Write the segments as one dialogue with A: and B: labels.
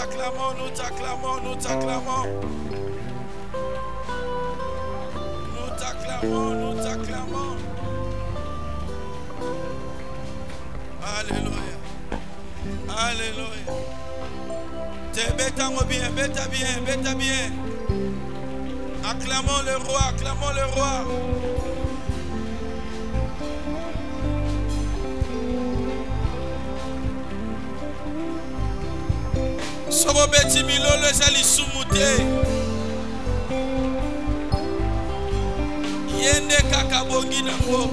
A: t'acclamons, nous t'acclamons, nous t'acclamons. Nous t'acclamons, nous t'acclamons. Alléluia. Alléluia. Bêta bien, bêta bien, bêta bien. Acclamons le roi, acclamons le roi. Sobo beti milolo ezali sumute. Yende kaka bongi nango.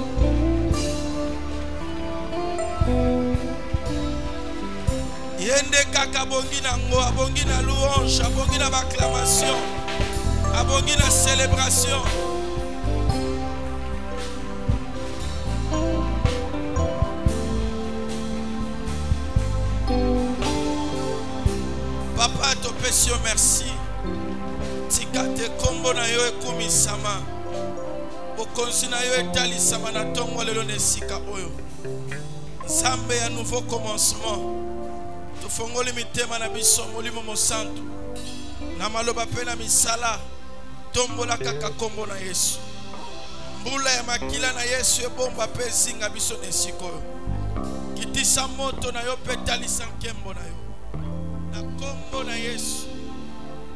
A: Yende kaka bongi nango, abongi na louange, abongi na acclamation, abongi na célébration. Papa, te pèsio merci. Tika te kombo na yo ekomi sama. Bokonzi na yo etali sama na tongo lelo nesika oyo. Nzambe ya nouveau commencement. Tufongoli mitema na biso molimo mosantu. Na maloba pe na misala. Tombola kaka kombo na Yesu. Mbula ya makila na Yesu ebomba pe zinga biso nesika oyo. Kitisa moto na yo petali sankembo na yo. Na kombo na Yesu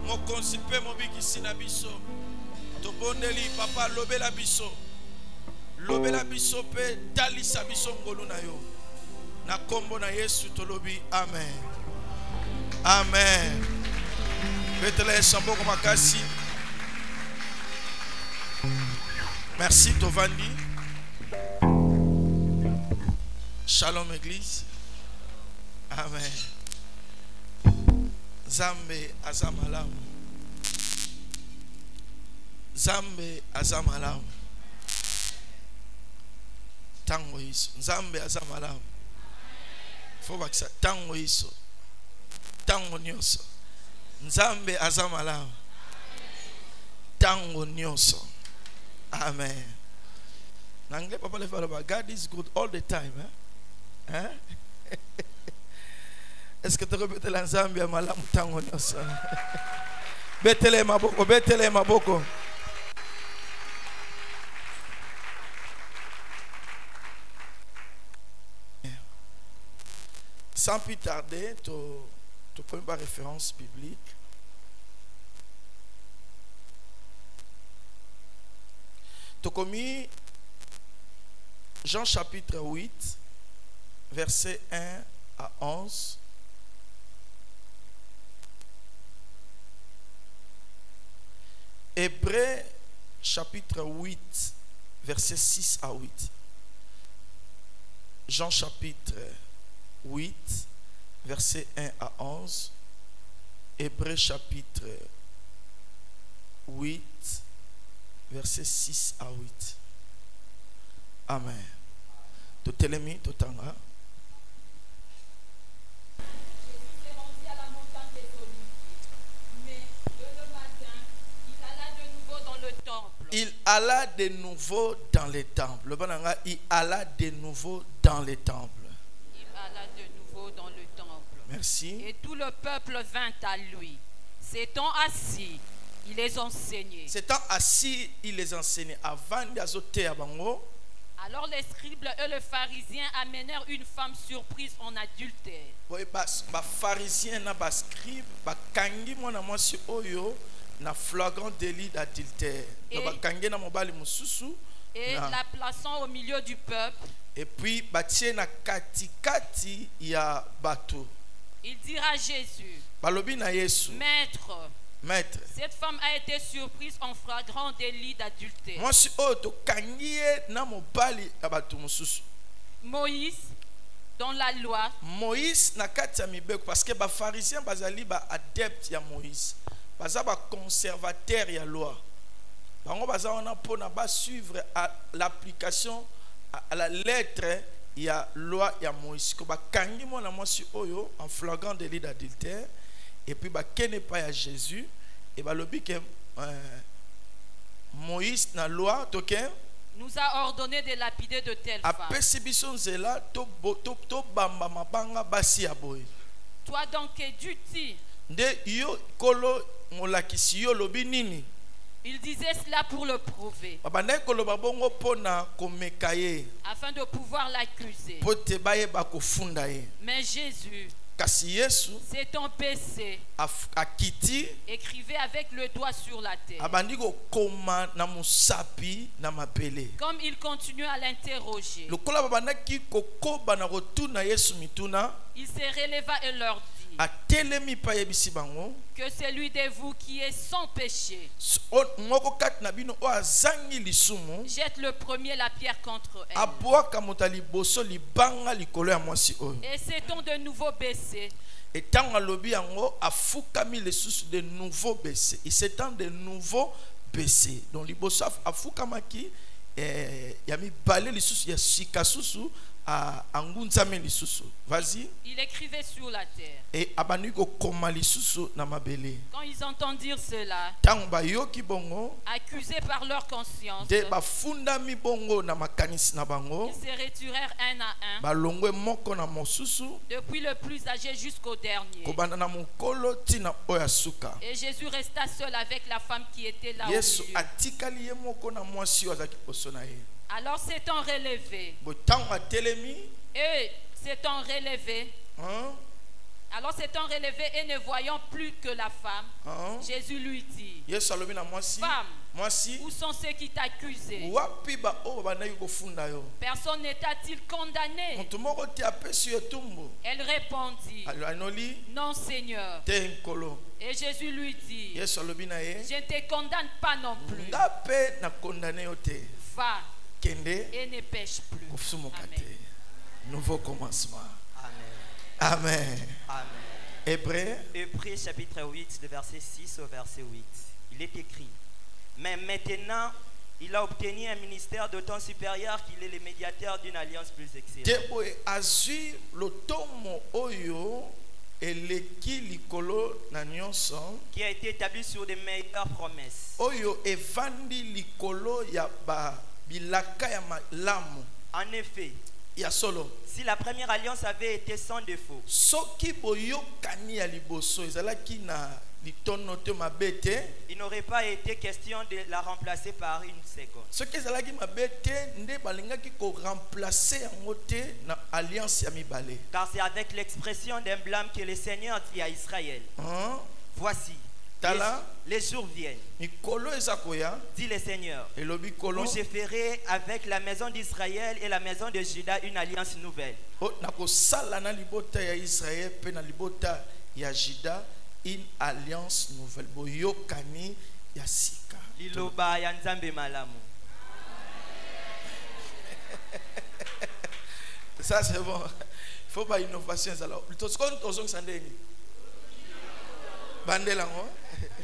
A: mokonzi pe mobikisi na biso tobondeli papa lobela biso pe talisa biso ngolu na yo na kombo na Yesu tolobi amen amen. Betele samboko makasi. Merci Tovandi. Shalom église. Amen. Zambe azamalam. Zambe azamalam. Tango iso. Zambe azamalam. Faut que ça tango iso. Tango nyoso. Zambe azamalam. Tango nyoso. Amen. Nangle papa le fala God is good all the time, hein? Est-ce que tu répètes la Zambie à malam tango nyoso? Betele maboko, betele maboko. Sans plus tarder, tu prends ma référence biblique. Tu as commis Jean chapitre 8, verset 1 à 11. Hébreux chapitre 8, verset 6 à 8. Jean chapitre 8, verset 1 à 11. Hébreux chapitre 8, verset 6 à 8. Amen. Tout telemi, tout tanga. Il alla de nouveau dans le temple. Le bananga, il alla de nouveau dans le temple.
B: Il alla de nouveau dans le temple.
A: Merci.
B: Et tout le peuple vint à lui. S'étant assis, il les enseignait.
A: S'étant assis, il les enseignait. Avant d'azoter à bango.
B: Alors les scribes et les pharisiens amenèrent une femme surprise en adultère.
A: Oui, les pharisiens et les scribes, kangi mona mwasi oyo na flagrant délit d'adultère.
B: Et la plaçant au milieu du peuple.
A: Et puis batie na katikati ya bato.
B: Il dira à Jésus,
A: balobi na Yesu, Maître,
B: cette femme a été surprise en flagrant délit d'adultère.
A: Mwasi oyo to kangie na mobali ya bato mosusu.
B: Moïse dans la loi.
A: Moïse na kati ya mibeko parce que ba pharisiens bazali ba adepte ya Moïse. Baza ba conservateur ya loi. Bango baza wana pona ba suivre l'application à la lettre ya loi ya Moïse. Ko ba kangi mona mwasi oyo en flagrant délit d'adultère et puis ba kene pa ya Jésus et ba lobi que Moïse na loi toke
B: nous a ordonné de lapider de telles femmes.
A: Toi donc que dis-tu? nde yo kolo molakisi yo lobi nini.
B: Il disait cela pour le prouver,
A: Babandaki koloba bongo pona komeka ye
B: afin de pouvoir l'accuser.
A: po te bayeba kofunda ye.
B: Mais Jésus,
A: Kasi Yesu
B: s'étant baissé,
A: akiti
B: écrivait avec le doigt sur la terre.
A: abandi kokoma na musapi na mabele.
B: Comme il continuait à l'interroger,
A: Lokola babandaki kokoba na kotuna Yesu mituna,
B: il se releva et leur dit
A: atelemi pa yebisi bango
B: que celui de vous qui est sans péché
A: moko kati na bino o azangi lisumu
B: jette le premier la pierre contre elle.
A: abwaka moto ya liboso libanga likolo ya mwasi oyo.
B: Et s'étant de nouveau baissé,
A: Etango alobi yango afukami lisusu de nouveau baissé. Il s'étend de nouveau baissé. Donc liboso afukamaki ya mibale lisusu ya sika susu a angunzame lisusu. Vas-y.
B: il écrivait sur la terre.
A: Et abandi ko koma lisusu na mabele.
B: Quand ils entendirent cela,
A: Tango bayoki bongo
B: accusés par leur conscience,
A: de bafundami bongo na makanisi na bango
B: ils se retirèrent un à un,
A: balongwe moko na mosusu
B: depuis le plus âgé jusqu'au dernier.
A: kobanda na mokolo tina oyo ya suka.
B: Et Jésus resta seul avec la femme qui était là au
A: Yesu
B: milieu.
A: atikali ye moko na mwasi oyo azalaki liboso na ye.
B: Alors s'étant relevé,
A: Botango atelemi
B: et s'étant relevé, alors s'étant relevé et ne voyant plus que la femme, Jésus lui dit,
A: Yesu alobi na mwasi,
B: femme,
A: mwasi
B: où sont ceux qui t'accusaient?
A: wapi ba oyo babandaki kofunda yo?
B: Personne ne t'a-t-il condamné?
A: Moto moko te apesi yo etumbu?
B: Elle répondit,
A: Anoli
B: non Seigneur.
A: te nkolo.
B: Et Jésus lui dit,
A: Yesu alobi na ye,
B: je ne te condamne pas non plus.
A: nga mpe na kondane yo te.
B: Va
A: Kende
B: et ne pêche plus.
A: kofumuka
B: Amen.
A: te. Nouveau commencement.
C: Amen.
A: Amen.
C: Amen.
A: Hébreu
C: Hébreux chapitre 8, de verset 6 au verset 8. Il est écrit, mais maintenant, il a obtenu un ministère d'autant supérieur qu'il est le médiateur d'une alliance plus excellente.
A: Teboye azwi lotomo oyo eleki likolo na nyonso
C: Qui a été établi sur de meilleures promesses.
A: oyo evandi likolo ya bilaka ya malamu
C: En effet,
A: ya solo.
C: si la première alliance avait été sans défaut,
A: Soki boyokani ya liboso ezalaki na litono te mabe te,
C: il n'aurait pas été question de la remplacer par une seconde.
A: soki ezalaki mabe te nde balingaki koremplace yango te na alliance ya mibale.
C: Car c'est avec l'expression d'un blâme que le Seigneur dit à Israël, voici,
A: Tala
C: les jours viennent,
A: mikolo eza koya
C: dit le Seigneur,
A: elobi kolo
C: où je ferai avec la maison d'Israël et la maison de Juda une alliance nouvelle.
A: nakosala na libota ya Israël pe na libota ya Juda une alliance nouvelle. Boyokani ya sika.
C: Liloba ya Nzambe malamu.
A: Ça c'est bon. Il faut pas innovation alors. Plutôt ce qu'on tozong sandeni. Bandelango.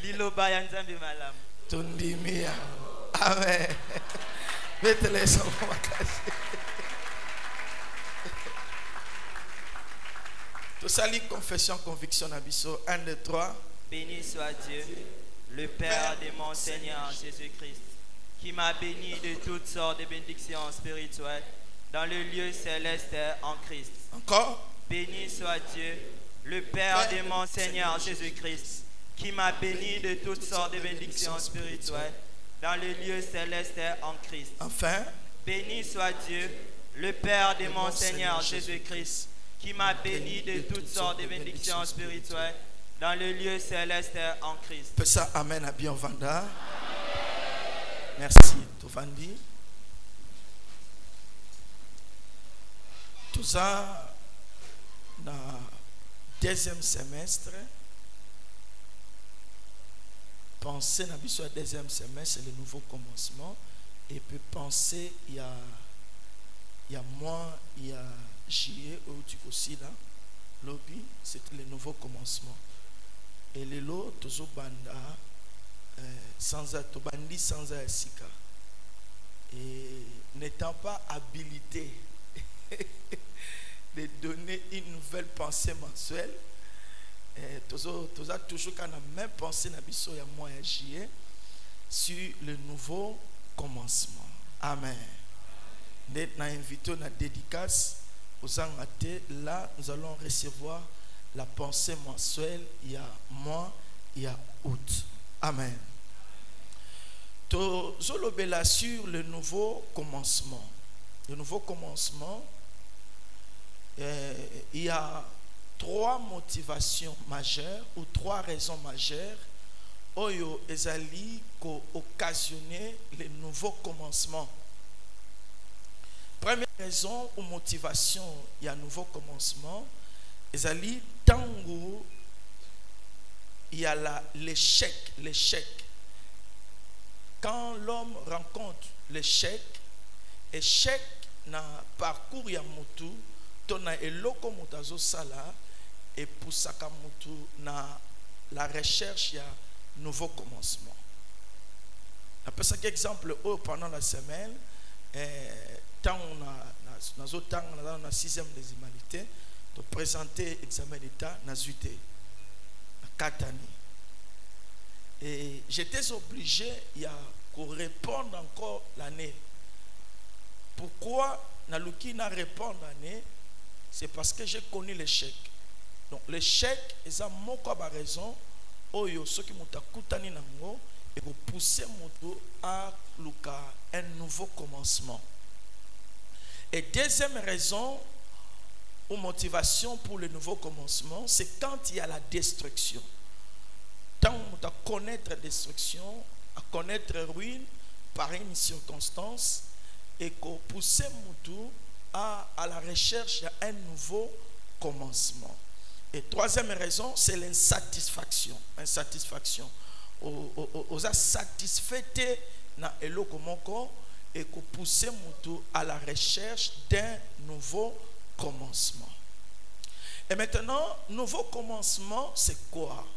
C: Liloba ya Nzambe malamu.
A: Tundimia. Amen. Mettez-les sur ma case. Tout ça, confession, conviction, abisso. 1, 2, 3.
C: Béni soit Dieu, le Père de mon Seigneur Jésus-Christ, qui m'a béni de toutes sortes de bénédictions spirituelles dans le lieu céleste en Christ.
A: Encore.
C: Béni soit Dieu, le Père de mon Seigneur Jésus-Christ, qui m'a béni de toutes sortes de bénédictions spirituelles dans le lieu céleste en Christ.
A: Enfin.
C: Béni soit Dieu, le Père de mon Seigneur Jésus-Christ, qui m'a béni de toutes sortes de bénédictions spirituelles dans le lieu céleste en Christ.
A: Fais ça, amen à bien Vanda. Merci, Tovandi. Tout ça, dans le deuxième semestre, penser dans le deuxième semestre, c'est le nouveau commencement. Et puis penser, il y a moi, il y a juillet, où tu aussi là, lobby, c'était le nouveau commencement. Et les lots, toujours banda, sans bandi sans sika. Et n'étant pas habilité de donner une nouvelle pensée mensuelle, toujours quand on a même pensé na biso ya mois de juillet sur le nouveau commencement. Amen. Nous invité na dédicace aux Angaté. Là, nous allons recevoir la pensée mensuelle, il y a mois, il y a août. Amen. Zolobela sur le nouveau commencement. Le nouveau commencement, il y a 3 motivations majeures ou 3 raisons majeures oyo ezali ko occasionner le nouveau commencement. Première raison ou motivation, il y a un nouveau commencement, ezali tango il y a l'échec. Quand l'homme rencontre l'échec, échec na parcours ya mutu, tona eloko mutazo sala et poussaka mutu na la recherche ya nouveau commencement. Après ça, exemple pendant la semaine, tant on a la 6e désimalité, de présenter l'examen d'état na zuité, à 4 années. Et j'étais obligé de répondre encore l'année. Pourquoi Naluki n'a répondre l'année? C'est parce que j'ai connu l'échec. Donc l'échec, c'est mon raison. Oyo ceux qui m'ont écouté nango et vous pousser moto à un nouveau commencement. Et deuxième raison ou motivation pour le nouveau commencement, c'est quand il y a la destruction. Tant à connaître la destruction, à connaître la ruine par une circonstance et qu'on pousse moto à la recherche d'un nouveau commencement. Et troisième raison, c'est l'insatisfaction. Insatisfaction. Aux a satisfait na eloko moko et qu'on pousse moto à la recherche d'un nouveau commencement. Et maintenant, nouveau commencement, c'est quoi?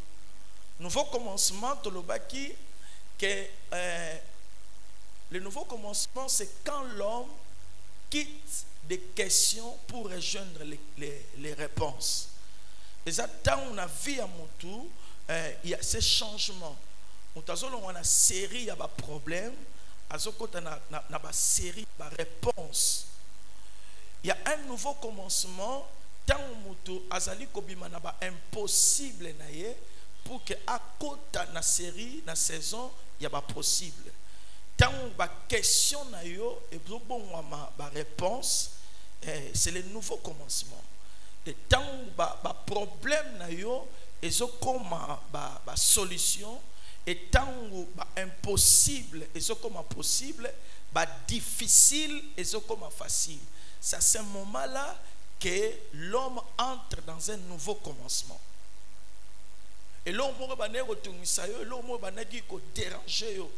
A: Nouveau commencement, tolobaki que le nouveau commencement, c'est quand l'homme quitte des questions pour rejoindre les réponses. Et ça, tant on a vu à mon tour, il y a ces changements. On a une série de problèmes, on a une série de réponses. Il y a un nouveau commencement, tant on a impossible pour que à côté de la série, de la saison, il y a possible. Tant on a question et ma réponse, c'est le nouveau commencement. Et tant que problème na yo ezo koma ba solution et tant que impossible ezo koma possible, ba difficile ezo koma facile. C'est à ce moment-là que l'homme entre dans un nouveau commencement. Et l'homme ba ne retournisa yo, l'homme ba na ki ko déranger yo.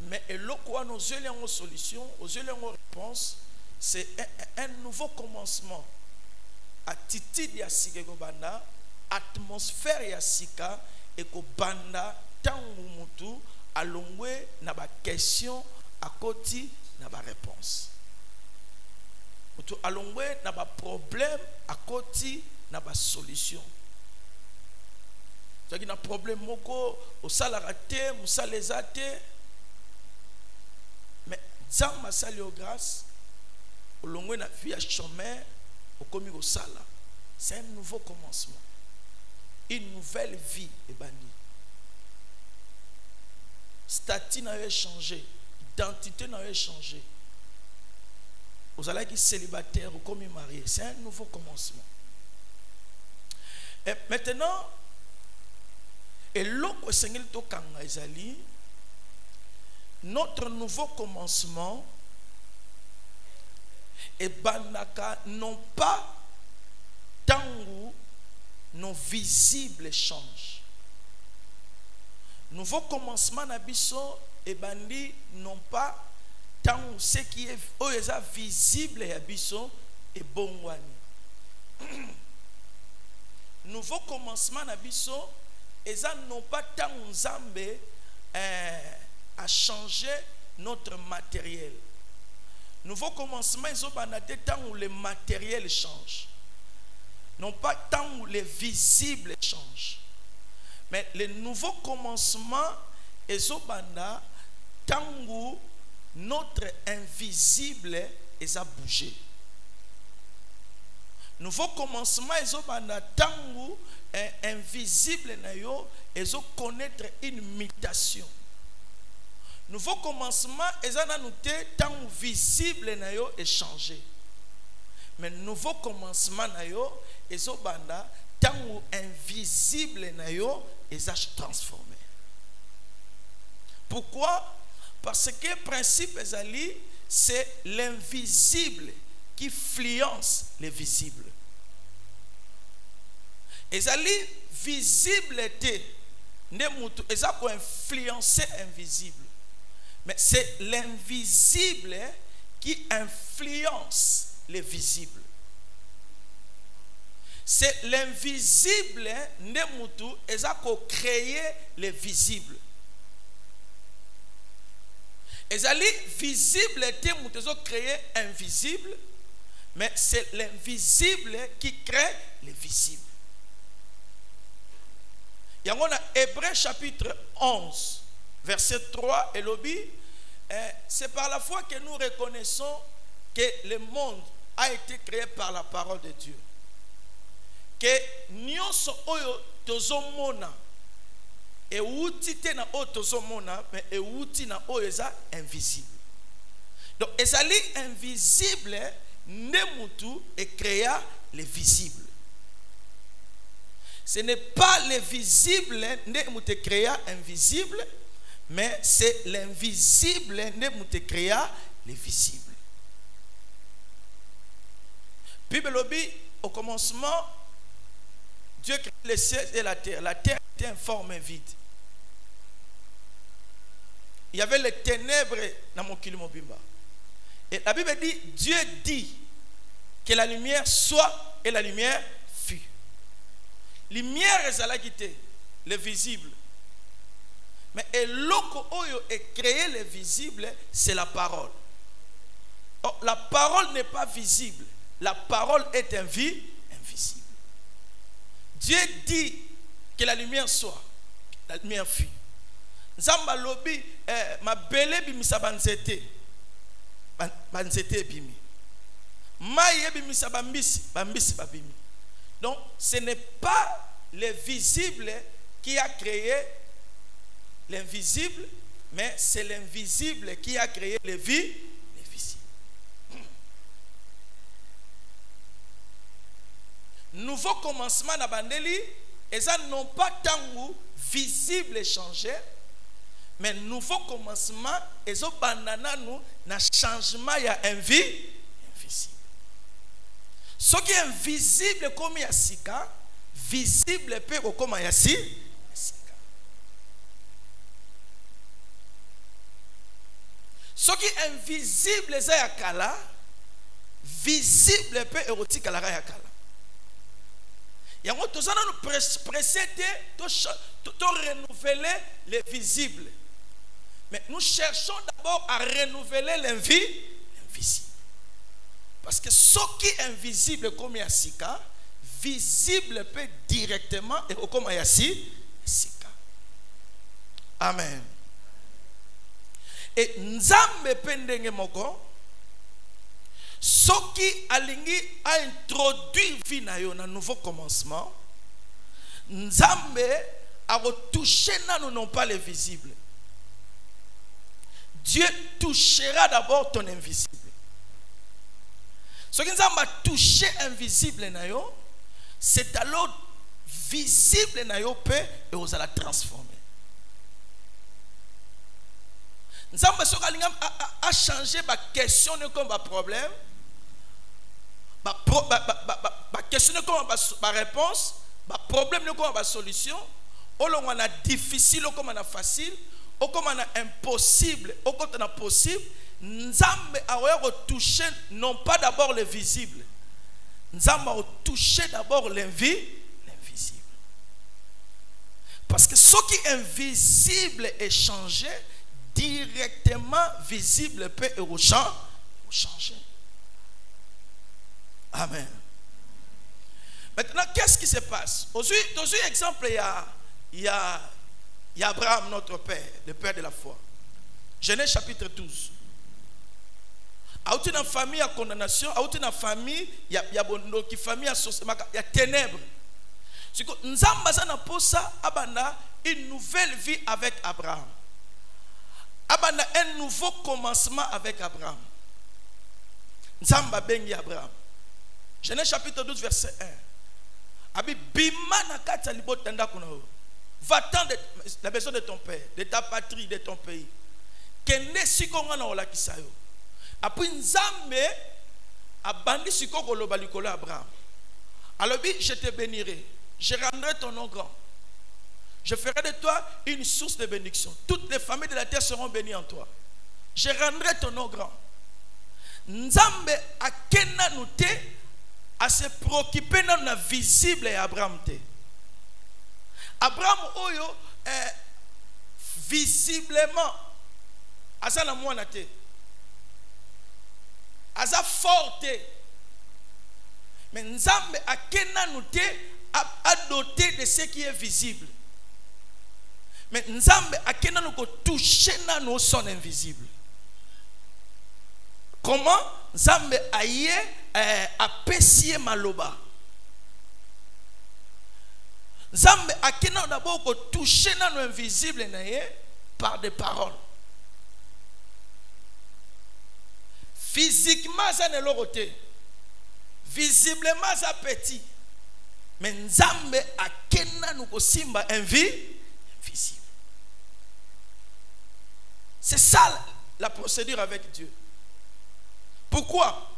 A: Mais et l'homme quoi nos yeux les solution, aux yeux les réponse, c'est un nouveau commencement. Attitude ya sika ko banda, atmosphère ya sika et ko banda tangu mutu alongwe na ba question à côté na ba réponse. Mutu alongwe na ba problème à côté na ba solution. Ça qui na problème moko au salarate, musalezate. Mais zama sali au grâce olongwe na via chemin. C'est un nouveau commencement, une nouvelle vie est bannie. Statut n'a changé, identité n'a changé. Vous allez être célibataire ou comme marié, c'est un nouveau commencement. Et maintenant, et l'autre Seigneur tokanga ezali, notre nouveau commencement. Et bandaka non pas tangu nos visibles changent. Nouveau commencement nabiso et bandi non pas tangu ce qui est visible et abiso et bongwani. Nouveau commencement nabiso et ça non pas tangu Nzambe a changé notre matériel. Nouveau commencement, ils ont bandaté tant où les matériels changent. Non pas tant où les visibles changent. Mais le nouveau commencement, ils ont bandaté tant où notre invisible a bougé. Nouveau commencement, ils ont tangu invisible na yo, ils ont connaître une mutation. Nouveau commencement, ils ont noté tangu visible na yo et changé. Mais nouveau commencement na yo, ils ont tangu invisible na yo, ils ont transformé. Pourquoi? Parce que le principe ezali, c'est l'invisible qui influence le visible. Ezali visibilité ne mutu eza ko influencer invisible. Mais c'est l'invisible qui influence le visible. C'est l'invisible ne mutu eza ko créer le visible. Ezali visible te mutu ezo créer invisible. Mais c'est l'invisible qui crée le visible. Il y a un Hébreux chapitre 11, verset 3 et lobby. C'est par la foi que nous reconnaissons que le monde a été créé par la parole de Dieu. Que nyonso oyo tozomona et outi te na oyo tozomona mais et outi na oyo eza invisible. Donc ezali invisible Nemutu et créa le visible. Ce n'est pas le visible Nemutu créa invisible, mais c'est l'invisible Nemutu créa le visible. Bible lobby, au commencement, Dieu créa le ciel et la terre. La terre était en forme vide. Il y avait les ténèbres dans mon kilomobimba. Et la Bible dit, Dieu dit que la lumière soit et la lumière fut. Lumière est le visible. Mais l'oko oyo est créé le visible, c'est la parole. Or, la parole n'est pas visible. La parole est invisible. Dieu dit que la lumière soit, la lumière fut. Nzamba lobi ma bele bimisa banzete. Banzete bimi. Maye bimisa bambisi babimi. Donc ce n'est pas le visible qui a créé l'invisible, mais c'est l'invisible qui a créé le visible. Nouveau commencement na bandeli, et ça non pas tangu visible changé, mais nouveau commencement, et ça banana nous na changement ya invisible. Ce qui est invisible comme yasika, visible peut comme yasika. Ce qui est invisible c'est yakala, visible peut érotique la yakala. Et on nous précéder de renouveler le visible. Mais nous cherchons d'abord à renouveler l'invisible. Parce que ce qui est invisible comme Yassika, visible peut directement et comme Yassika. Amen. Et Nzambe pendenge moko, ce qui a introduit vie na yo na nouveau commencement, Nzambe a retouché non pas le visible. Dieu touchera d'abord ton invisible. Ce qui nous a touché invisible na yo, c'est alors visible na yo peut et vous allez transformer. Nous avons a changé ma question comme un problème, ma question comme ma réponse, ma problème comme ma solution. Au long on a difficile, au comme on a facile, au comme on a impossible, au comme on a possible. Nzambe a retouché non pas d'abord le visible. Nzambe a retouché d'abord l'invisible. Parce que ce qui est invisible est changé, directement visible peut changer. Amen. Maintenant, qu'est-ce qui se passe? Aujourd'hui, exemple, il y a Abraham, notre père, le père de la foi. Genèse chapitre 12. auti na famille ya condamnation, auti na famille ya bondoki, famille ya ténèbres. Siko nzamba za na posa abanda une nouvelle vie avec Abraham. Abanda un nouveau commencement avec Abraham. Nzamba bengi Abraham. Genèse chapitre 12 verset 1. Abi bima na kati ya libota ndako na yo. Va-t'en de la maison de ton père, de ta patrie, de ton pays. Kende siko nga na olakisa yo. Après nzambe abandi siko koloba likolo Abraham. Alors je te bénirai, je rendrai ton nom grand. Je ferai de toi une source de bénédiction. Toutes les familles de la terre seront bénies en toi. Je rendrai ton nom grand. Nzambe akena nute à se préoccuper dans la visible et Abraham te. Abraham oyo visiblement asa na mwana te. Asa forte. Mais Nzambe akena nute a doté de ce qui est visible. Mais Nzambe akena nous toucher na nos son invisible. Comment Nzambe aye apesier maloba. Nzambe akena d'abord toucher na nos invisible na ye par des paroles. Physiquement ça ne l'autre. Visiblement ça petit. Mais Nzambe akena nous kosimba invisible. C'est ça la procédure avec Dieu. Pourquoi?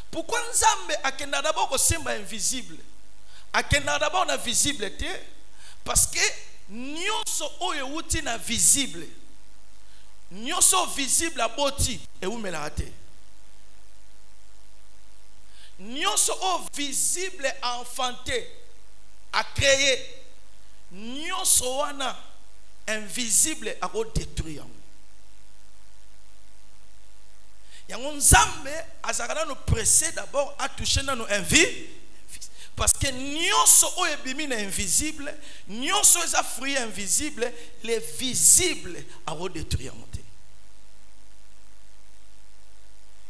A: Pourquoi Nzambe akena d'abord kosimba invisible? Akena d'abord na visibilité parce que nyonso oyo uti na visible. Nyonso visible aboti e umela ate. Nyonso o visible enfanté a créé. Nyonso wana invisible a détruire. Yango Nzambe azakana nous presser d'abord à toucher dans nos invisibles. Parce que nyonso oyo ebimi na invisible, nyonso eza fruit invisible, les visibles a détruire monter.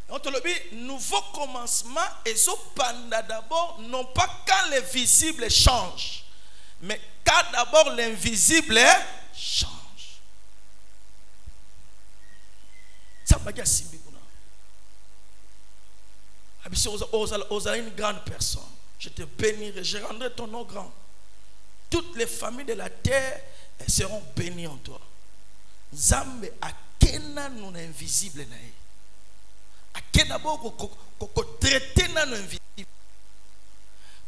A: On te le dit, nouveau commencement et so panda d'abord non pas quand les visibles changent, mais quand d'abord l'invisible change. Ça m'a dit simbi kuna. Abisi osa une grande personne. Je te bénirai, je rendrai ton nom grand. Toutes les familles de la terre seront bénies en toi. Zambe akena non invisible na. Akena d'abord ko traiter na non invisible.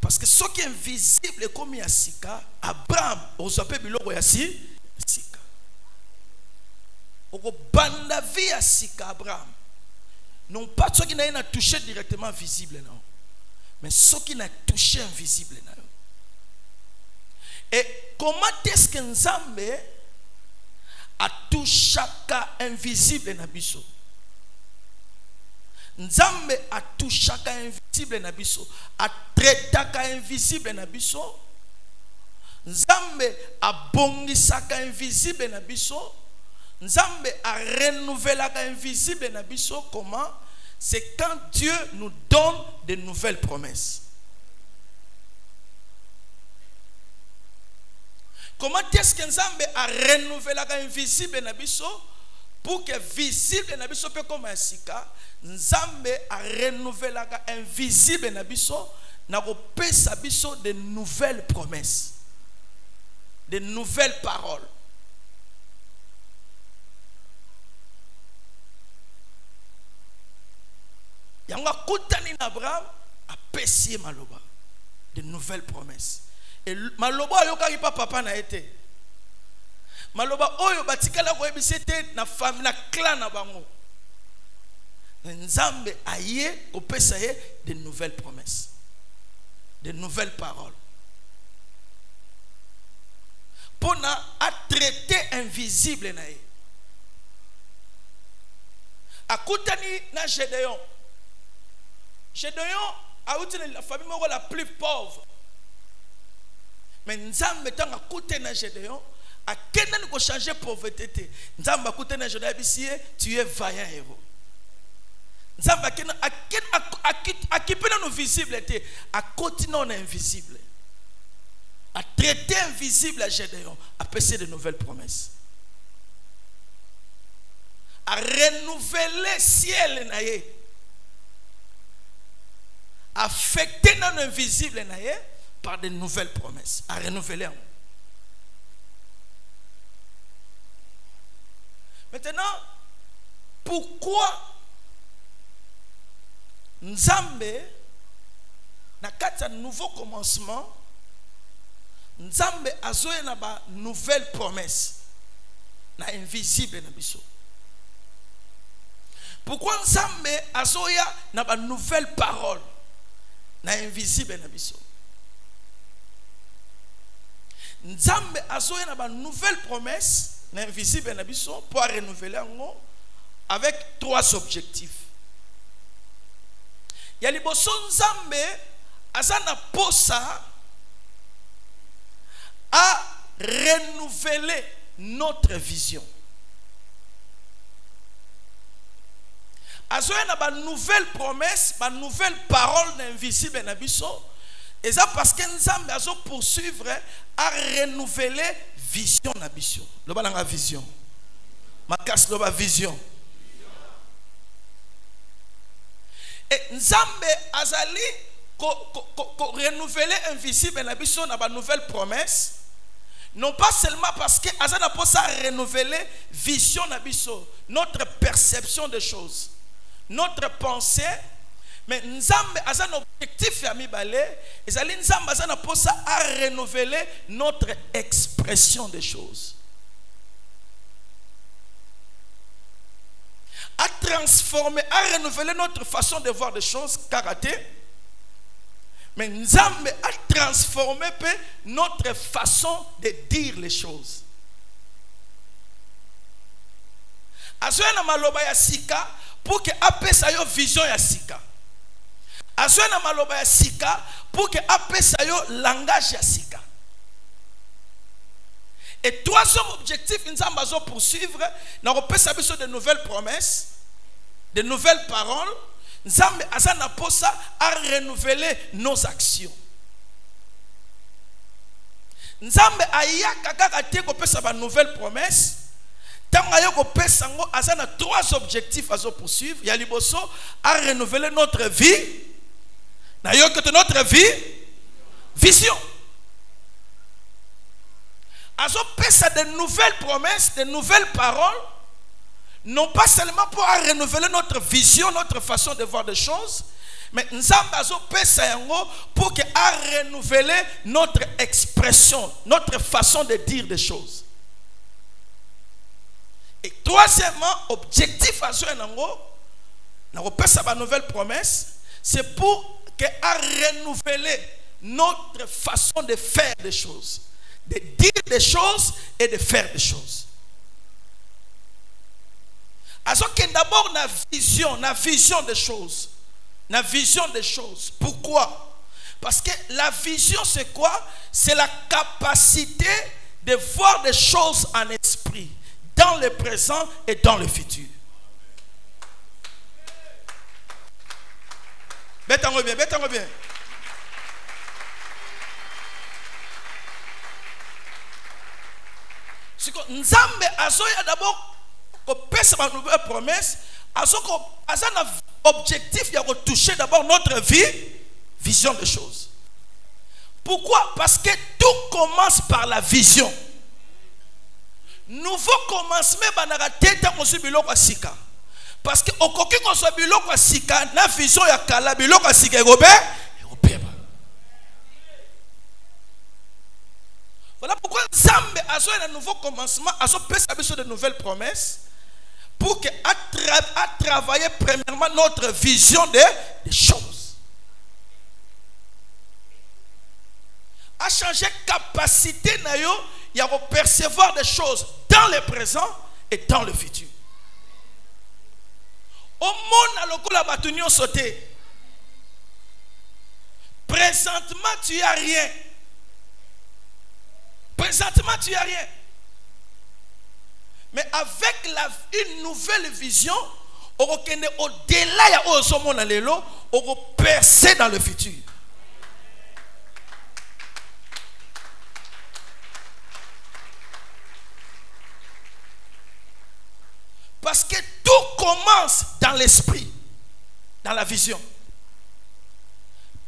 A: Parce que ce qui est invisible comme Yassika, Abraham, on s'appelle biloko Yassika. Oko banda vi Yassika Abraham. Non pas ceux qui n'a touché directement visible non. Mais ceux qui n'a touché invisible non. Et comment est-ce que Nzambe a touché invisible na biso? Nzambe a touché invisible na biso, a traité invisible na biso. Nzambe a bongisaka invisible na biso. Nzambe a renouvelé invisible na biso. Comment? C'est quand Dieu nous donne de nouvelles promesses. Comment est-ce que Nzambe a renouvelé invisible na biso pour que visible na biso peut comme un sika? Nzambe a renouvelé invisible na biso na kopesa biso de nouvelles promesses, de nouvelles paroles. Yanga kutani na Abraham a pesier maloba de nouvelles promesses. Et maloba yo kaki pa papa na été. Maloba oyo batikala ko ebisete na famille na clan na bango. Nzambe aye ko pesa ye de nouvelles promesses. De nouvelles paroles. Pour à traiter invisible na ye. A kutani na Gédéon. Gédéon a été la famille la plus pauvre. Mais Nzambe tanga kute na Gédéon a kenen ko changer pauvreté. Nzambe kute na Gédéon tu es vaillant héros. Nzambe akipena no visible était à continuer on invisible. À traiter invisible à Gédéon, à passer de nouvelles promesses. À renouveler ciel naye. Affecter dans l'invisible naye par de nouvelles promesses. À renouveler. Maintenant, pourquoi Nzambe na kati ya nouveau commencement Nzambe azoye na ba nouvelle promesse na invisible na biso? Pourquoi Nzambe azoya na ba nouvelle parole na invisible na biso? Nzambe azoya na ba nouvelle promesse na invisible na biso pour renouveler ngo avec trois objectifs. Ya liboso Nzambe azana posa à renouveler notre vision. Azoya na ba nouvelle promesse, ba nouvelle parole invisible na biso. Et ça parce que Nzambe azo poursuivre à renouveler vision na biso. Loba na vision. Makas loba vision. Et Nzambe azali renouveler invisible na biso na ba nouvelle promesse. Non pas seulement parce que azana pour ça renouveler vision na biso, notre perception des choses, notre pensée, mais Nzambe azana objectif ya mibale, ezali Nzambe azana pour ça à renouveler notre expression des choses. À transformer, à renouveler notre façon de voir des choses, karaté. Mais Nzambe a transformé notre façon de dire les choses. Azoya na maloba ya sika pour que apesa yo vision ya sika. Azoya na maloba ya sika pour que apesa yo langage ya sika. Et troisième objectif, Nzambe azo poursuivre, na repesa biso de nouvelles promesses, de nouvelles paroles. Nzambe azana posa à renouveler nos actions. Nzambe ayaka kaka te ko pesa ba nouvelle promesse. Tanga yo ko pesa ngo azana trois objectifs azo poursuivre. Ya liboso à renouveler notre vie. Na yo que notre vie vision. Azo pesa de nouvelles promesses, de nouvelles paroles. Non pas seulement pour renouveler notre vision, notre façon de voir des choses, mais Nzambe azo pesa yango pour que a renouveler notre expression, notre façon de dire des choses. Et troisièmement, objectif azo yango, na pesa ba nouvelle promesse, c'est pour que a renouveler notre façon de faire des choses, de dire des choses et de faire des choses. Alors que d'abord la vision des choses. La vision des choses. Pourquoi? Parce que la vision c'est quoi? C'est la capacité de voir des choses en esprit, dans le présent et dans le futur. Bétango bien, bétango bien. C'est que Nzambe azoya d'abord pesa ma nouvelle promesse, azana objectif de toucher d'abord notre vie, vision des choses. Pourquoi? Parce que tout commence par la vision. Nouveau commencement banaka tete kosu biloko sika. Parce que okoki kosu biloko sika na vision ya kala biloko sika egobe. Voilà pourquoi Nzambe azo un nouveau commencement, azo pesa biso de nouvelles promesses. Pour que à travailler premièrement notre vision des choses, à changer capacité na yo ya percevoir des choses dans le présent et dans le futur. Au monde à lokola batunyo sauté. Présentement tu as rien. Présentement tu as rien. Mais avec une nouvelle vision, Au-delà ya ozomona lelo, on percer dans le futur. Parce que tout commence dans l'esprit, dans la vision.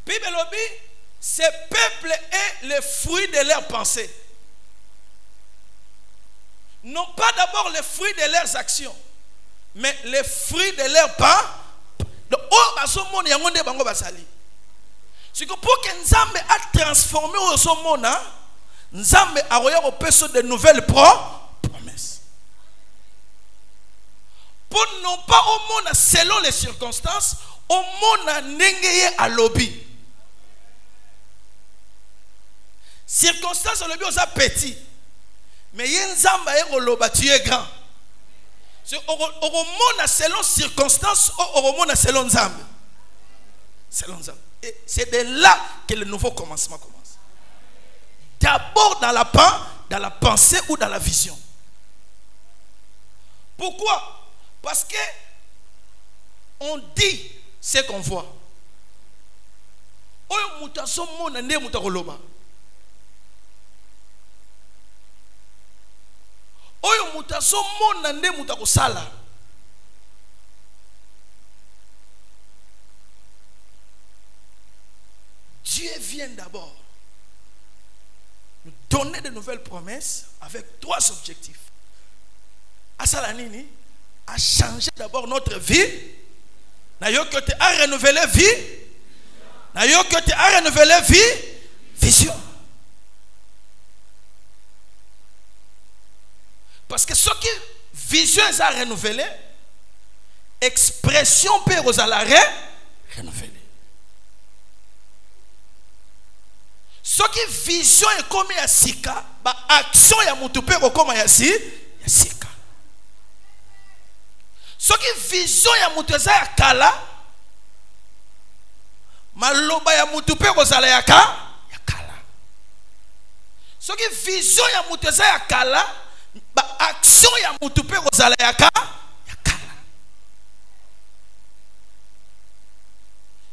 A: Bible dit, ce peuple est le fruit de leurs pensées. Non pas d'abord le fruit de leurs actions, mais le fruit de leurs pas. Donc, c'est que pour que Nzambe a transformé au monde, Nzambe a reçu de nouvelles promesses. Pour non pas au monde selon les circonstances, au monde n'engeye à lobby. Circonstances au lobby on a petit, mais Nzambe a loba tu es grand. Au monde selon circonstances, au monde selon Nzambe. Selon Nzambe. Et c'est de là que le nouveau commencement commence. D'abord dans la pensée ou dans la vision. Pourquoi? Parce que on dit ce qu'on voit. Oyo mutaso mona nde mutakoloba. Oyo mutaso mona nde mutakosala. Dieu vient d'abord nous donner de nouvelles promesses avec trois objectifs. Asalanini a changé d'abord notre vie. Nayokote a renouvelé vie. Nayokote a renouvelé vie. Vision. Parce que ce qui vision est à renouveler, expression peut aux alarrêts renouveler. Ce qui vision est comme ya sika, ba action ya mutu peut comme ya sika. Ce qui vision ya mutu ya kala, maloba ya mutu peut kozala ya kala. Ce qui vision ya mutu ya kala, ba action ya mutu peut kozala ya kala.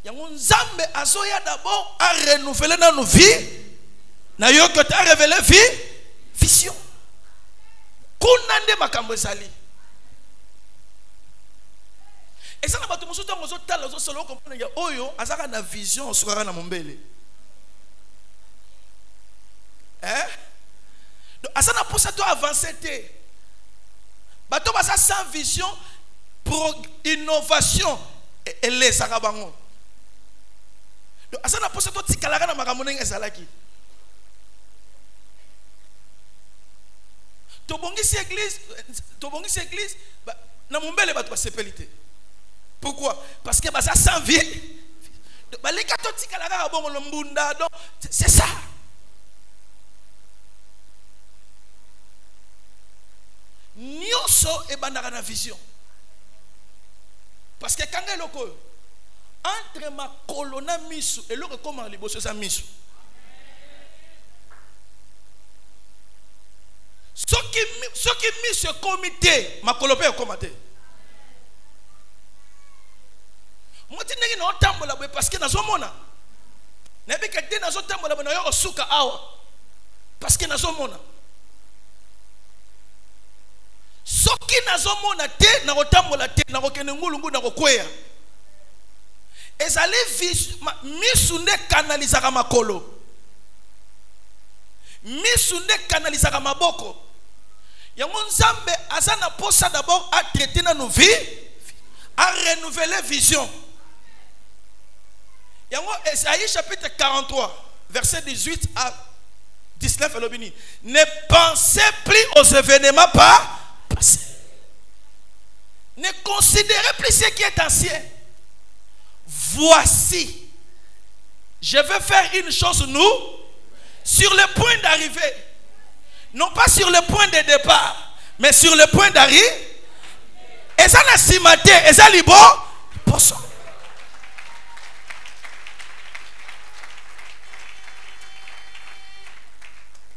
A: Yango Nzambe azoya d'abord à renouveler dans nos vies. Na yo que tu as révélé vie, vision. Kunande makambo ezali. Et ça na bato mosusu tango zo tala zo solo comprendre ya oyo azaka na vision osukaka na mombele. Hein? Donc asana pour ça toi avancer té. Bato basa sans vision pour innovation et les sakabango. Asana posa to tikalaga na makambo ndenge ezalaki. Tobongisi église na mombele bato ba sepelité. Pourquoi? Parce que ça sans vie. Ba leka to tikalaga ka bongo mbunda donc c'est ça. Nyoso e bandaka na vision. Parce que quand eloko entre ma colonna misu et le comment les bosses ça misu. Ce qui mis ce comité ma colopé comité. Moi tu n'es pas tambola parce que na zomona. Na bika de na zo tambola na yo suka awa. Parce que na zomona. Ce qui na zomona te na otambola te na okene ngulungu na kokwea. Ezali misunde kanalizaka makolo. Misunde kanalizaka maboko. Yango Nzambe azana posa d'abord à traiter dans nos vies, à renouveler vision. Yango Esaïe chapitre 43 verset 18 à 19 elobini. Ne pensez plus aux événements passés. Ne considérez plus ce qui est ancien. Voici, je vais faire une chose sur le point d'arriver, non pas sur le point de départ, mais sur le point d'arriver. Et ça n'a si maté, et ça libo, poisson.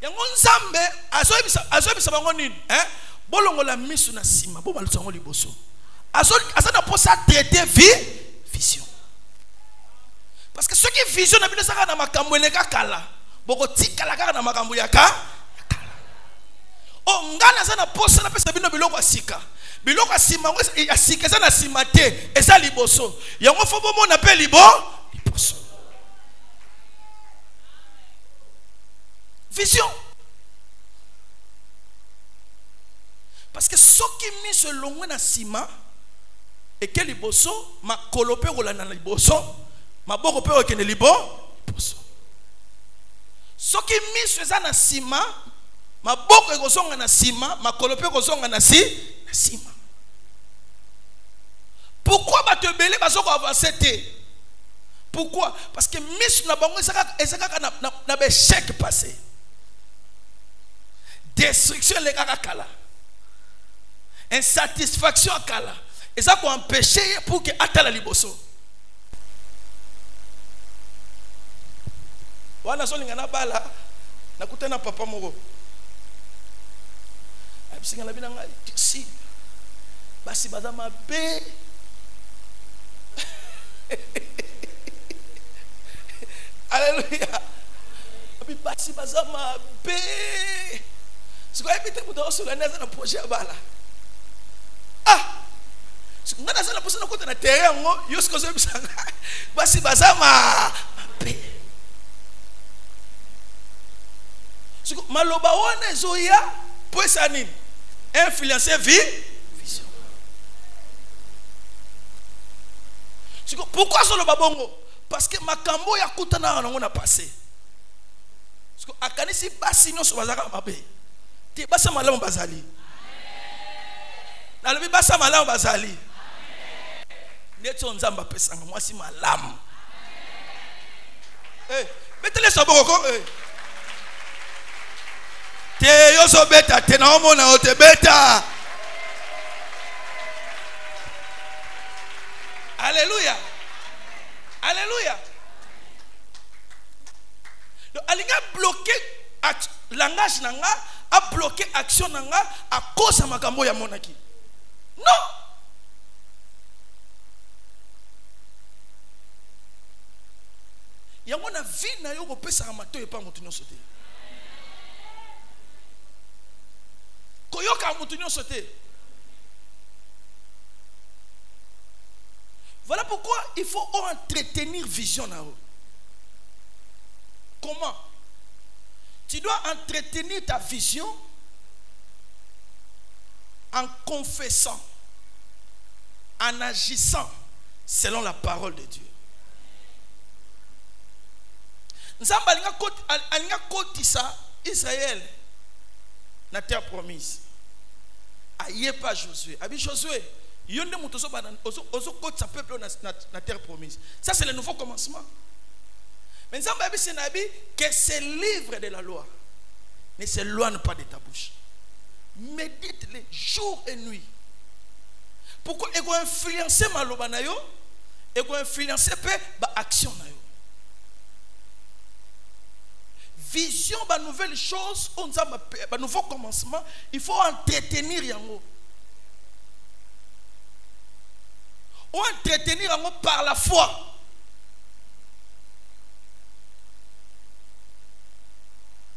A: Yango Nzambe azoyebisa bango nini, hein? Bolongo la misu na sima, bo balusango liboso. Azana pour ça traiter vision. Parce que ceux qui vision na binesa na makambo eleka kala. Boko tikala kaka na makambo ya kala. Oh ngana zana posa na pesa bino biloko asika. Biloko asima ngo asika zana simate eza liboso. Yango fo bomo na pe liboso. Vision. Parce que ceux qui mis ce long na sima et que liboso ma kolope rola na liboso. Maboko pe okene liboso. Soki miso eza na sima, maboko ekozonga na sima, makolo pe ekozonga na sima. Pourquoi bato ebele bazoko avancer te? Pourquoi? Parce que miso na bango ezaka na échec passé. Destruction le kaka kala. Insatisfaction kala. Eza ko empêcher pour que atala liboso. Wana so lingana bala nakutana papa moko abisinga na bina ngai si basi bazama be Alléluia abi basi bazama be siko ebite mudo so neza na projet bala ngana sala posa na kota na terrain ngo yosko so bisanga basi bazama be maloba wana zoya poesa nini influencer vision. Pourquoi solo babongo? Parce que makambo ya kutana nango na passé. Parce que akanisi basi nyonso bazaka mabe. Te basa malamu bazali. Na lobi basa malamu bazali. Neto nzamba pesanga mwasi malamu. Betele soboko te yoso beta te na omona o te beta. Alléluia. Alléluia. Donc alinga bloqué langage nanga a bloqué action nanga à cause de makambo ya monaki. Non. Yango na vie na yo ko pesa amato e pa mutu nyonso te. Voilà pourquoi il faut entretenir vision. Comment? Tu dois entretenir ta vision en confessant, en agissant selon la parole de Dieu. Nzamba alinga kotisa Israël na terre promise. Aïe pas Josué. Abi Josué, yonde mutoso ba ozo côte sa peuple na terre promise. Ça c'est le nouveau commencement. Mais Nzamba abi senabi que ce livre de la loi ne s'éloigne pas de ta bouche. Médite-le jour et nuit. Pourquoi ego influencer maloba na yo? Ego influencer pe ba action na yo. Vision, ba nouvelle chose, ba nouveau commencement, il faut entretenir yango. On entretenir yango par la foi.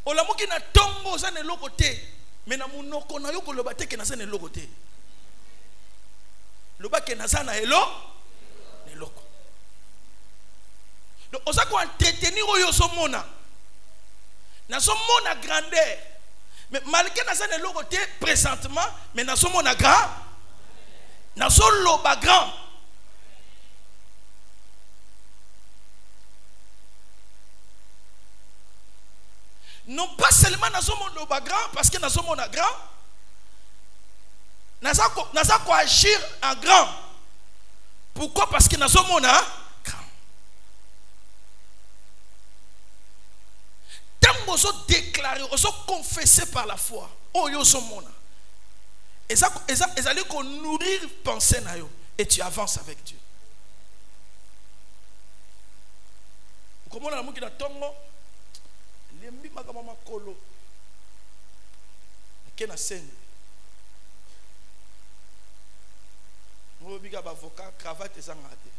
A: Olamuki na tongo za ne lokote, mais na munoko na yo ko lobate ke na za ne lokote. Loba ke na za na elo ne loko. Donc on sa ko entretenir oyo so mona. Nous sommes à grandeur. Mais malgré que nous sommes le côté présentement, mais nous sommes à grand. Nous sommes à grand. Non pas seulement nous sommes à grand, parce que nous sommes à grand. Nous avons agir en grand. Pourquoi? Parce que nous sommes à grand. Tant que vous déclarez, vous confessez par la foi. Oh, yo somona. Et ça allait qu'on nourrir pensée na yo. Et tu avances avec Dieu. Comment on a mouki na tongo? Lembi makamama kolo. Kena sen. Mo lobika ba avocat cravate ezangate.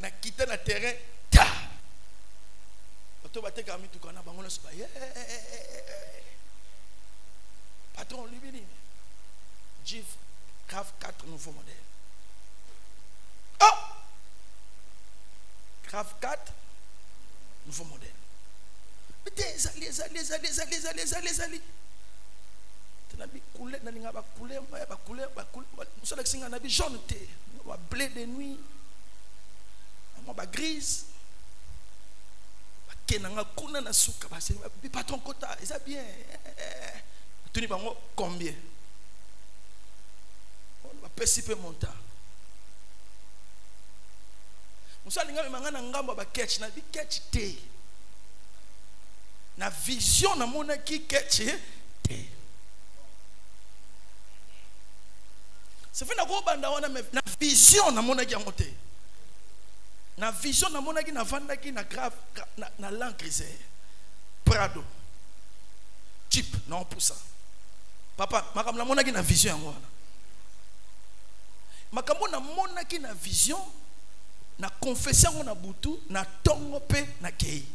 A: Na quitter na terrain ta. Bato bateka mi tukana bango na soba. Patron libini. Jeep RAV4 nouveau modèle. Oh! RAV4 nouveau modèle. Zali. Nabi coulé na ninga ba coulé musala singa nabi jaune té ba blé de nuit ba grise ba kenanga kuna na suka ba se bi patron kota ça bien tuni bango combien on va participer montant musala ninga manga na ngambo ba catch na bi catch té na vision na mona ki catch té. C'est fait na vision na mona ki amote. Na vision na mona ki na vanda ki na grave na Land Cruiser. Prado. Jeep non pour ça. Papa, makam na mona ki na vision yango wana. Makambo na mona ki na vision na confession na butu na tongo pe na kei.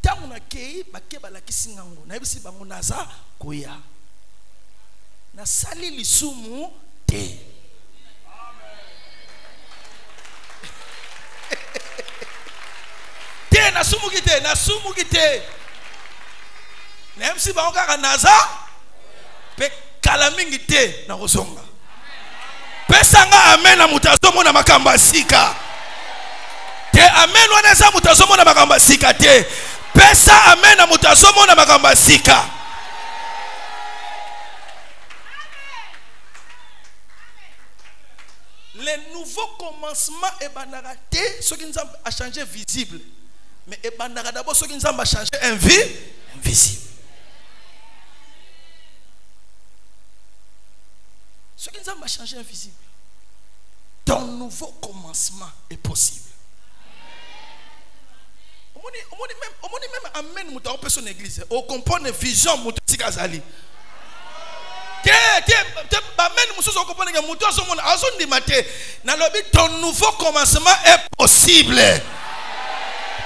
A: Tango na kei bakeba la kisingango na bisi bango naza koya. Na sali lisumu te. Te na sumu kite. Na msi ba onka naza pe kalamingi te na kozonga. Pesanga amen na mutazomo na makamba sika. Te amen wana za mutazomo na makamba sika te. Pesa amen na mutazomo na makamba sika. Les nouveaux commencements et banarate, ce qui nous a changé visible. Mais et banara d'abord ce qui nous a changé invisible. Ce qui nous a changé invisible. Ton nouveau commencement est possible. On dit même amen mouta personne église. On comprend une vision mouta sikazali. Ton nouveau commencement est possible.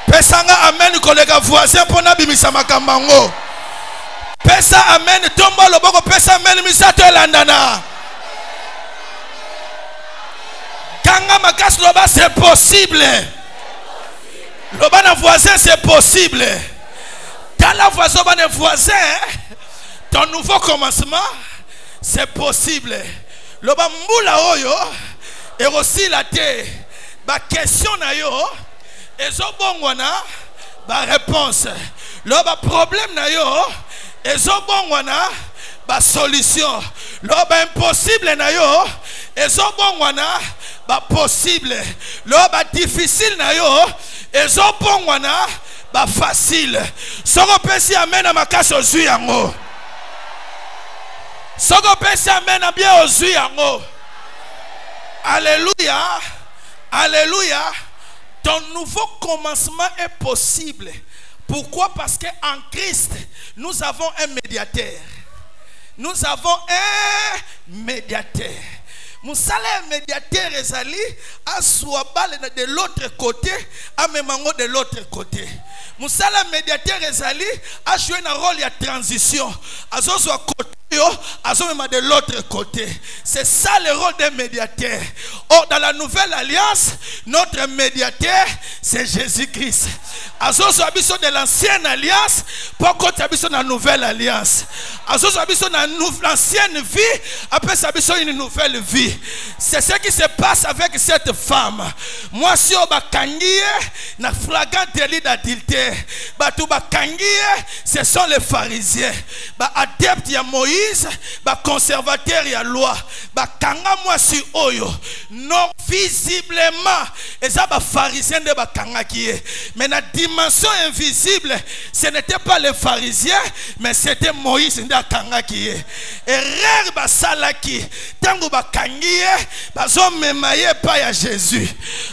A: Pesanga amen collègue voisin pour nabimisa makambango. Pesa amen tombo loboko pesa amen misato landana. Kanga makas loba c'est possible. Loba na voisin c'est possible. Dans la voisin ton nouveau commencement c'est possible. Loba mbula oyo et aussi la te ba question na yo ezobongwana ba réponse. Loba problème na yo ezobongwana ba solution. Loba impossible na yo ezobongwana ba possible. Loba difficile na yo ezobongwana ba facile. Soko pesi amena makasi ozui yango. Soko pesi amena bien ozui yango. Alléluia. Alléluia. Ton nouveau commencement est possible. Pourquoi? Parce qu'en Christ, nous avons un médiateur. Nous avons un médiateur. Moussala médiateur ezali aswabale de l'autre côté, amemango de l'autre côté. Moussala médiateur ezali a joué un rôle de transition. Azozwa côté azomema de l'autre côté. C'est ça le rôle des médiateurs. Or dans la nouvelle alliance, notre médiateur c'est Jésus-Christ. Azozwa biso de l'ancienne alliance pour côté biso na nouvelle alliance. Azozwa biso na l'ancienne vie après ça biso une nouvelle vie. C'est ce qui se passe avec cette femme. Moi si on bakangiye na flagrant délit d'adultère, batu bakangiye ce sont les pharisiens. Ba adeptes ya Moïse Moïse, conservateur ya loi, kanga mwasi oyo, non visiblement, et ça pharisien de kanga qui est. Mais la dimension invisible, ce n'était pas les pharisiens, mais c'était Moïse de kanga qui est. Erreur basalaki, tango bakangiye, bazomemaye pa ya Jésus.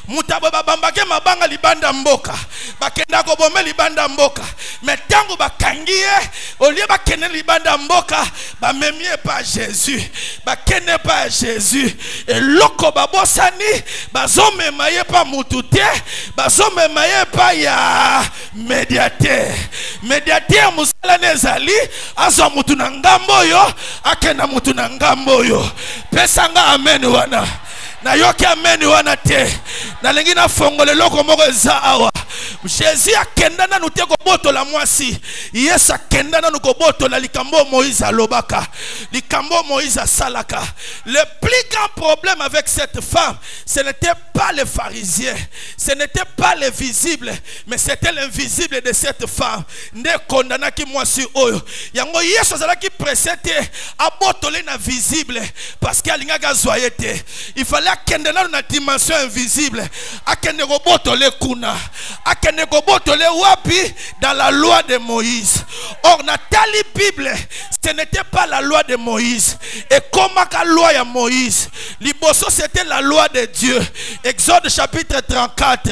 A: Mutabo babambake mabanga libanda mboka, bakenda kobome libanda mboka. Mais tango bakangiye, au lieu bakene libanda mboka, bamemie pa Jésus, bakene pa Jésus. Et loko babosani, bazomemaye pa mutute, bazomemaye pa ya médiateur. Médiateur musala nezali, azo mutu na ngambo yo, akena mutu na ngambo yo. Pesanga amen wana. Na yoki amen wana te. Na lengi na fongole loko moko eza awa. Jésus akenda na nuté ko boto la mwasi. Yesu akenda na nuko boto la likambo Moïse alobaka. Likambo Moïse salaka. Le plus grand problème avec cette femme, ce n'était pas les pharisiens, ce n'était pas les visibles, mais c'était l'invisible de cette femme. Ne kondana ki mwasi oyo. Yango Yesu azala ki presete abotole na visible parce qu'alinga gazoyete. Il fallait akende na dimension invisible. Akende ko botole kuna. Akende ko botole wapi dans la loi de Moïse. Or Nathalie Bible, ce n'était pas la loi de Moïse. Et comment la loi de Moïse? Liboso c'était la loi de Dieu. Exode chapitre 34.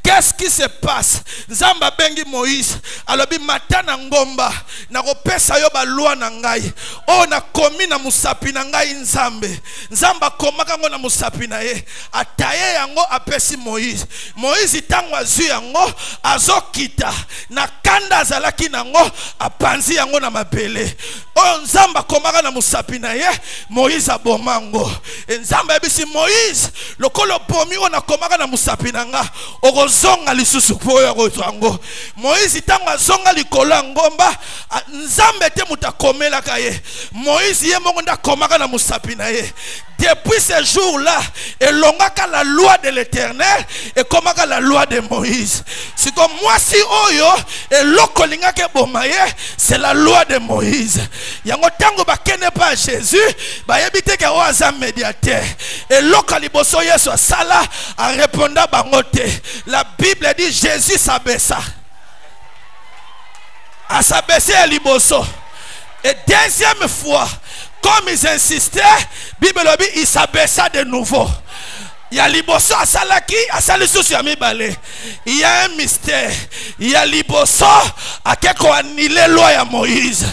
A: Qu'est-ce qui se passe? Nzamba bengi Moïse. Alobi matana ngomba. Na kopesa yo ba loi na ngai. O na komi na musapi na ngai nzambe. Nzamba komaka ngo na musapi na ye. Ataye yango apesi Moïse. Moïse itango azu yango azokita. Na kanda azalaki nango apanzi yango na mabele. O nzamba komaka na musapi na ye. Moïse abomango. Nzamba ebisi Moïse lokolo bomi ona komaka na musapi na nga. Okozonga lisusu po ya kozango. Moïse itango azonga likolo ngomba nzambe te mutakomela kaye. Moïse ye mongo nda komaka na musapi na ye. Depuis ce jour-là, et l'ongaka la loi de l'Éternel et komaka la loi de Moïse. C'est comme moi si oyo et l'okolinga ke bomaye, c'est la loi de Moïse. Yango tango bakene pa Jésus, ba yebite ke oaza médiateur. Et l'okaliboso Yesu sala a réponda bangote. La Bible dit Jésus s'abaissa. A s'abaisser à liboso. Et deuxième fois, comme ils insistaient, Bible dit il s'abaissa de nouveau. Il y a liboso à salaki, à salisusu ya mibale. Il y a un mystère. Il y a liboso à quelque annulé loi ya Moïse.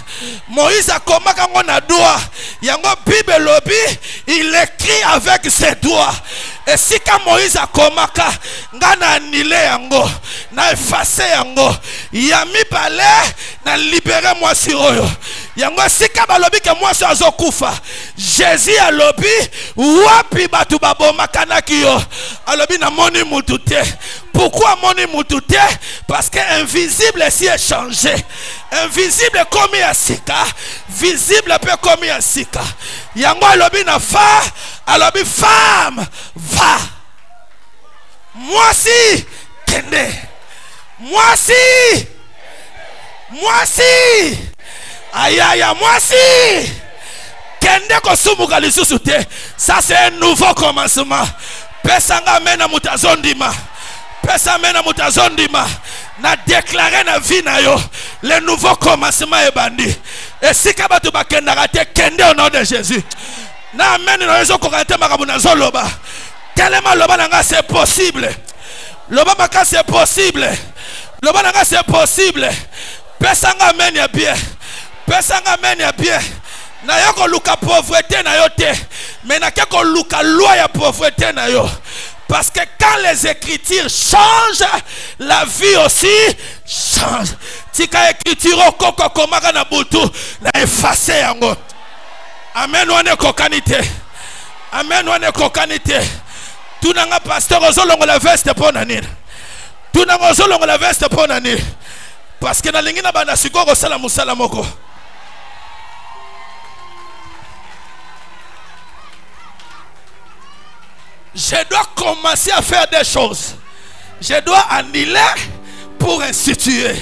A: Moïse a komaka ngona doigt. Yango Bible lobi, il écrit avec ses doigts. Et si quand Moïse a komaka, ngana annulé yango, na effacé yango. Ya mibale na libéré moi si oyo. Yango si ka balobi ke moi so azokufa. Jésus a lobi wapi batu babomaka na kiyo. Alobi na moni mutute. Pourquoi moni mutute? Parce que invisible si est changé. Invisible comme ya sika, visible peut comme ya sika. Yango alobi na fa, alobi femme va. Moi si kende. Moi si. Moi si. Aïe aïe, moi si. Kende kosumuka lisusu te. Ça c'est un nouveau commencement. Pesanga mena mutazondima. Pesa mena mutazondima. Na déclaré na vie na yo. Le nouveau commencement est bandi. Et si kabatu bakenda rate kende au nom de Jésus. Na amen na yezo kokante makabuna zoloba. Tellement loba nanga c'est possible. Loba maka c'est possible. Loba nanga c'est possible. Pesanga amen ya bien. Pesanga amen ya bien. Na yoko luka pauvreté na yo te. Mais na keko luka loi ya pauvreté na yo. Parce que quand les écritures changent, la vie aussi change. Tika écriture koko komaka na butu na effacer yango. Amen wane kokanite. Amen wane kokanite. Tunanga pasteur ozolongo la veste pona nini. Tunanga ozolongo la veste pona nini. Parce que na lingi na bana sikoko sala musala moko. Je dois commencer à faire des choses. Je dois annuler pour instituer.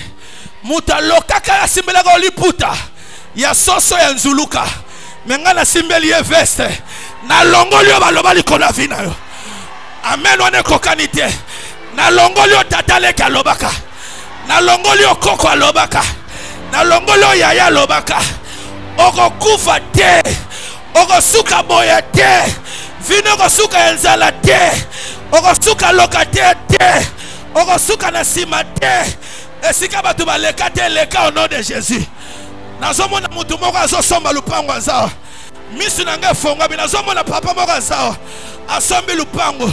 A: Muta lokaka ya simbela goli puta. ya soso ya nzuluka menga na simbeli ye veste na longoli yo baloba likolo ya vi na yo. Amen. Wana ekokani te. Na longoli yo tata leki alobaka, na longoli yo koko alobaka, na longoli yo yaya alobaka. Okokufa te, okosuka boye te, vino okosuka enzala te, okosuka lokate te, okosuka na sima te. Esika batu baleka te leka au nom de Jésus. Nazomona mutu moko azosomba lupango azawa. Misu nange fonga bi nazomona papa moko azawa. Asombi lupango.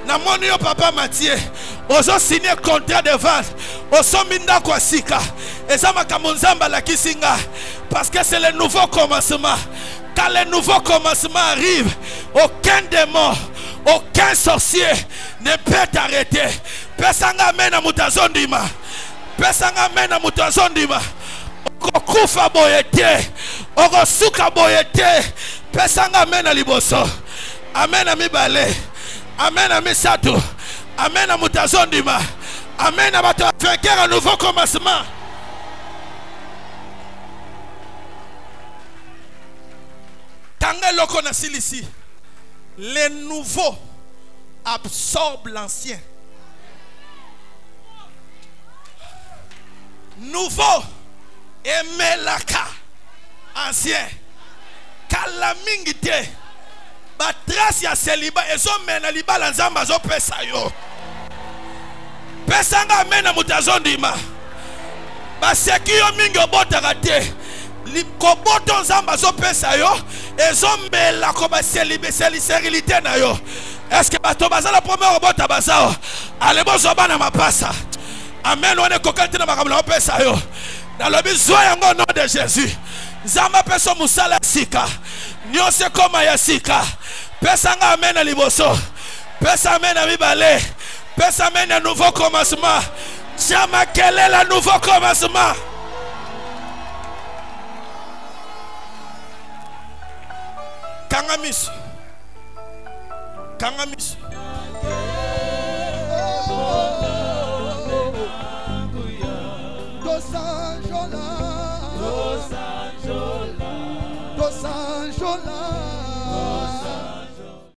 A: Namoni yo papa Mathieu. Ozo signer contrat de vente. Osombi ndako asika. Eza makambo nzamba la kisinga. Parce que c'est le nouveau commencement. Quand le nouveau commencement arrive, aucun démon, aucun sorcier ne peut t'arrêter. Pesanga mena mutazondima. Pesanga mena mutazondima. Okokufa boyete. Okosuka boyete. Pesanga mena liboso. Amen à mibale. Amen à misato. Amen à mutazondima. Amen à bato vainqueur un nouveau commencement. Tanga loko na silisi. Les nouveaux absorbent l'ancien. Nouveau emelaka ancien. Kalamingite. Ba trace ya celibat ezo mena libala nzamba zo pesa yo. Pesanga mena mutazondima. Ba seki yo mingi obotaka te. Likoboto nzamba zo pesa yo. Ezo mela ko ba celibat na yo. Est-ce que bato bazala premier obota bazao? Ale bozo bana mapasa. Amen. On est coquette na makamla pesa yo. Dans le besoin yango nom de Jésus. Zamba peso musala sika. Nyose koma ya sika. Pesa nga amen na liboso. Pesa amen na mibale. Pesa amen na nouveau commencement. Chama kele la nouveau commencement. Kangamis. Kangamis.
D: Dos Anjola.